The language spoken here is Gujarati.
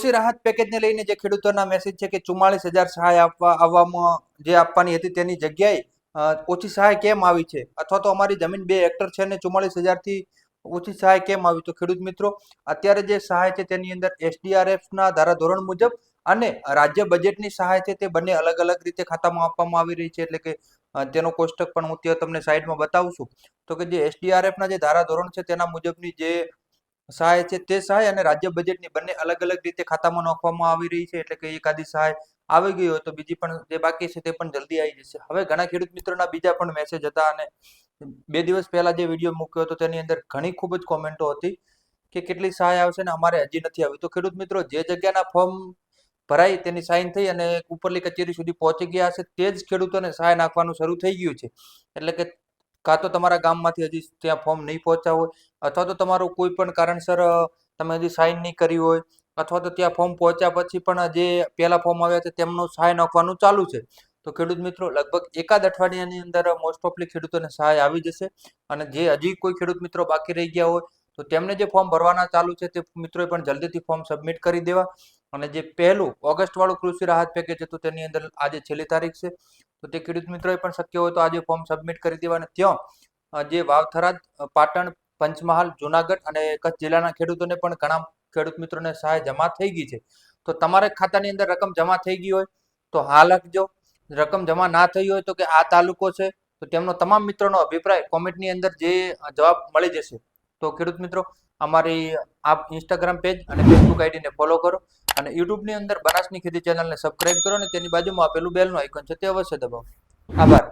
કૃષિ રાહત પેકેજને લઈને જે ખેડૂતોના મેસેજ છે કે 44,000 સહાય આવવામાં જે આપવાની હતી તેની જગ્યાએ ઓછી સહાય કેમ આવી છે, અથવા તો અમારી જમીન 2 હેક્ટર છે ને 44,000 થી ઓછી સહાય કેમ આવી? તો ખેડૂત મિત્રો, અત્યારે જે સહાય છે તેની અંદર SDRF ના ધારાધોરણ મુજબ અને રાજ્ય બજેટની સહાય છે તે બંને અલગ અલગ રીતે ખાતામાં આપવામાં આવી રહી છે. એટલે કે તેનો કોષ્ટક પણ હું ત્યાં તમને સાઈડમાં બતાવું છું. તો કે જે SDRF ના જે ધારાધોરણ છે તેના મુજબની જે સહાય છે તે સહાય અને રાજ્ય બજેટની બંને અલગ અલગ રીતે ખાતામાં નાખવામાં આવી રહી છે. એટલે કે એકાદી સહાય આવી ગઈ હોય તો બીજી પણ જે બાકી છે તે પણ જલ્દી આવી જશે. હવે ઘણા ખેડૂત મિત્રોના બીજા પણ મેસેજ હતા અને 2 દિવસ પહેલા જે વિડીયો મૂક્યો હતો તેની અંદર ઘણી ખૂબ જ કોમેન્ટો હતી કે કેટલી સહાય આવશે ને અમારે હજી નથી આવી. તો ખેડૂત મિત્રો, જે જગ્યાના ફોર્મ ભરાઈ તેની સાઈન થઈ અને ઉપરલી કચેરી સુધી પહોંચી ગયા હશે તે જ ખેડૂતોને સહાય નાખવાનું શરૂ થઈ ગયું છે. એટલે કે કાં તો તમારા ગામમાંથી હજી ત્યાં ફોર્મ નહીં પહોંચ્યા હોય, અથવા તો તમારું કોઈ પણ કારણસર તમે હજી સાઈન નહીં કરી હોય, અથવા તો ત્યાં ફોર્મ પહોંચ્યા પછી પણ જે પહેલા ફોર્મ આવ્યા છે તેમનું સહાય નાખવાનું ચાલુ છે. તો ખેડૂત મિત્રો, લગભગ એકાદ અઠવાડિયાની અંદર મોસ્ટ ઓફલી ખેડૂતોને સહાય આવી જશે. અને જે હજી કોઈ ખેડૂત મિત્રો બાકી રહી ગયા હોય તો તેમને જે ફોર્મ ભરવાના ચાલુ છે તે મિત્રોએ પણ જલ્દીથી ફોર્મ સબમિટ કરી દેવા. અને જે પહેલું ઓગસ્ટ વાળું કૃષિ રાહત પેકેજ હતું તેની અંદર આજે છેલ્લી તારીખ છે. તો તે ખેડૂત મિત્રોએ પણ શક્ય હોય તો આજે ફોર્મ સબમિટ કરી દેવા. અને ત્યાં જે વાવ-થરાદ, પાટણ, પંચમહાલ, જુનાગઢ અને કચ્છ જિલ્લાના ખેડૂતોને પણ ઘણા ખેડૂત મિત્રોને સહાય જમા થઈ ગઈ છે. તો તમારે ખાતાની અંદર રકમ જમા થઈ ગઈ હોય તો હાલ લખજો. રકમ જમા ના થઈ હોય તો કે આ તાલુકો છે, તો તેમનો તમામ મિત્રોનો અભિપ્રાય કોમેન્ટની અંદર જે જવાબ મળી જશે. તો ખેડૂત મિત્રો, અમારી આપ ઇન્સ્ટાગ્રામ પેજ અને ફેસબુક આઈડીને ફોલો કરો અને યુટ્યુબની અંદર બનાસની ખેતી ચેનલને સબસ્ક્રાઇબ કરો અને તેની બાજુમાં આપેલું બેલનું આઇકોન છે તે અવશ્ય દબાવો. આભાર.